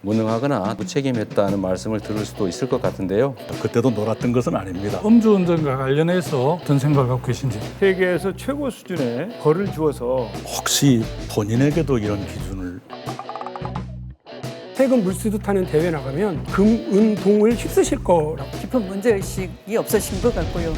무능하거나 무책임했다는 말씀을 들을 수도 있을 것 같은데요. 그때도 놀았던 것은 아닙니다. 음주운전과 관련해서 어떤 생각을 갖고 계신지. 세계에서 최고 수준의 벌을 주어서 혹시 본인에게도 이런 기준을 세금 물수도 타는 대회 나가면 금, 은, 동을 휩쓰실 거라고. 깊은 문제의식이 없으신 것 같고요.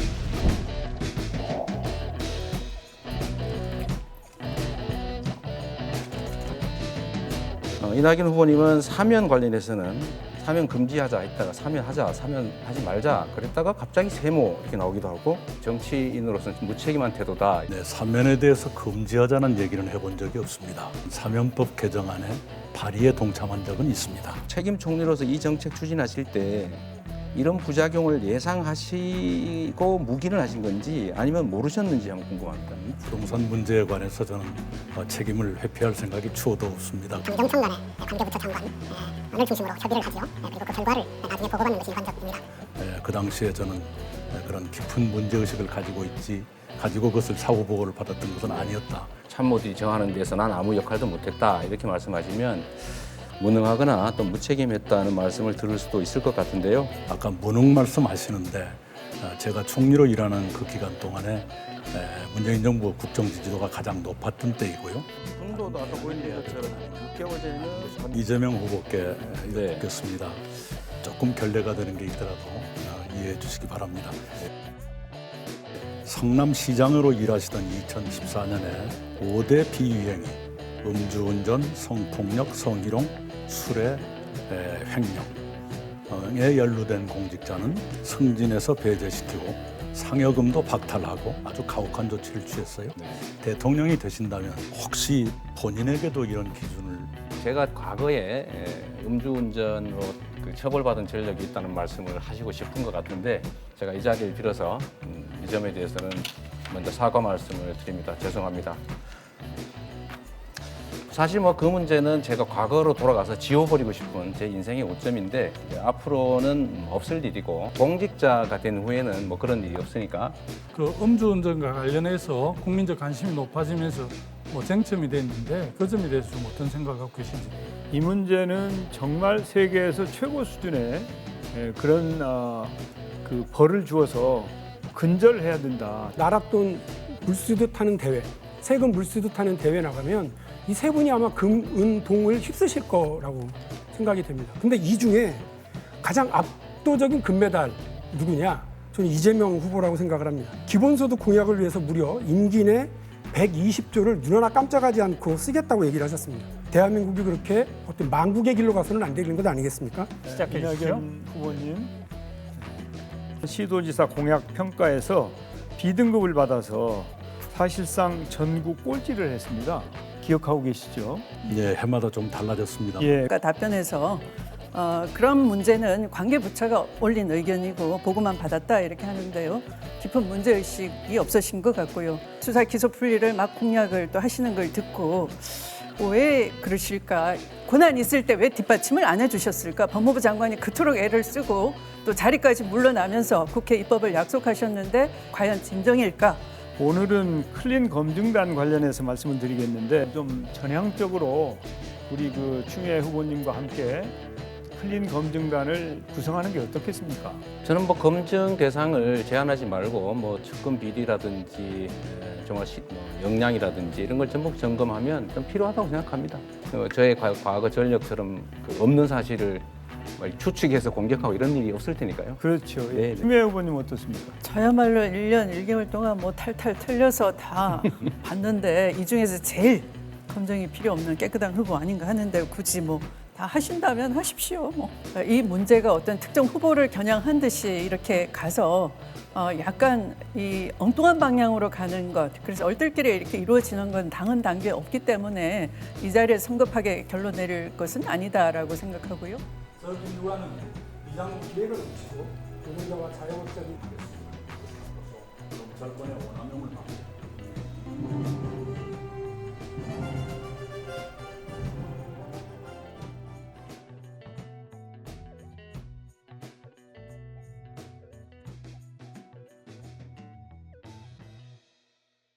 이낙연 후보님은 사면 관련해서는 사면 금지하자 했다가 사면하자, 사면하지 말자 그랬다가 갑자기 세모 이렇게 나오기도 하고 정치인으로서는 무책임한 태도다. 사면에 대해서 금지하자는 얘기는 해본 적이 없습니다. 사면법 개정안에 발의에 동참한 적은 있습니다. 책임 총리로서 이 정책 추진하실 때 이런 부작용을 예상하시고 묵인을 하신 건지 아니면 모르셨는지 한번 궁금합니다. 부동산 문제에 관해서 저는 책임을 회피할 생각이 추호도 없습니다. 경정 간의 관계부처 장관을 중심으로 협의를 하죠. 그리고 그 결과를 나중에 보고받는 것이 일반적입니다. 그 당시에 저는 그런 깊은 문제의식을 가지고 그것을 사후보고를 받았던 것은 아니었다. 참모들이 정하는 데서 난 아무 역할도 못했다 이렇게 말씀하시면 무능하거나 또 무책임했다는 말씀을 들을 수도 있을 것 같은데요. 아까 무능 말씀하시는데 제가 총리로 일하는 그 기간 동안에 문재인 정부 국정 지지도가 가장 높았던 때이고요. 정도도 아까 보인 것처럼 6개월 전에는 이재명 후보께 네. 여쭙겠습니다. 조금 결례가 되는 게 있더라도 이해해 주시기 바랍니다. 성남시장으로 일하시던 2014년에 5대 비유행위, 음주운전, 성폭력, 성희롱, 술의 횡령에 연루된 공직자는 승진해서 배제시키고 상여금도 박탈하고 아주 가혹한 조치를 취했어요. 대통령이 되신다면 혹시 본인에게도 이런 기준을 제가 과거에 음주운전으로 처벌받은 전력이 있다는 말씀을 하시고 싶은 것 같은데 제가 이 자리를 빌어서 이 점에 대해서는 먼저 사과 말씀을 드립니다. 죄송합니다. 사실 그 문제는 제가 과거로 돌아가서 지워버리고 싶은 제 인생의 오점인데 앞으로는 없을 일이고 공직자가 된 후에는 그런 일이 없으니까 그 음주운전과 관련해서 국민적 관심이 높아지면서 쟁점이 됐는데 그 점에 대해서 좀 어떤 생각을 갖고 계신지. 이 문제는 정말 세계에서 최고 수준의 그런 그 벌을 주어서 근절해야 된다. 나랏돈 물수도 타는 대회, 세금 물수도 타는 대회 나가면 이 세 분이 아마 금, 은, 동을 휩쓰실 거라고 생각이 됩니다. 근데 이 중에 가장 압도적인 금메달 누구냐? 저는 이재명 후보라고 생각을 합니다. 기본소득 공약을 위해서 무려 임기 내 120조를 눈 하나 깜짝하지 않고 쓰겠다고 얘기를 하셨습니다. 대한민국이 그렇게 어떤 망국의 길로 가서는 안 되는 것 아니겠습니까? 시작해 주시죠. 후보님. 시도지사 공약 평가에서 B등급을 받아서 사실상 전국 꼴찌를 했습니다. 기억하고 계시죠? 해마다 좀 달라졌습니다. 그러니까 답변에서 그런 문제는 관계부처가 올린 의견이고 보고만 받았다 이렇게 하는데요. 깊은 문제의식이 없으신 것 같고요. 수사 기소 풀이를 막 공약을 또 하시는 걸 듣고 왜 그러실까? 고난 있을 때 왜 뒷받침을 안 해주셨을까? 법무부 장관이 그토록 애를 쓰고 또 자리까지 물러나면서 국회 입법을 약속하셨는데 과연 진정일까? 오늘은 클린 검증단 관련해서 말씀을 드리겠는데 좀 전향적으로 우리 그 추미애 후보님과 함께 클린 검증단을 구성하는 게 어떻겠습니까? 저는 검증 대상을 제한하지 말고 측근 비리라든지 정말 역량이라든지 이런 걸 전부 점검하면 좀 필요하다고 생각합니다. 저의 과거 전력처럼 없는 사실을 추측해서 공격하고 이런 일이 없을 테니까요. 그렇죠. 네. 추미애 후보님 어떻습니까? 저야말로 1년 1개월 동안 탈탈 털려서 다 봤는데 이 중에서 제일 검증이 필요 없는 깨끗한 후보 아닌가 하는데 굳이 다 하신다면 하십시오. 이 문제가 어떤 특정 후보를 겨냥한 듯이 이렇게 가서 약간 이 엉뚱한 방향으로 가는 것, 그래서 얼떨결에 이렇게 이루어지는 건 당은 단계에 없기 때문에 이 자리에 성급하게 결론 내릴 것은 아니다라고 생각하고요. 저기 누가는 비상 기획을 놓치고 노동자와 자영업자들이 정권의 원함용을 받고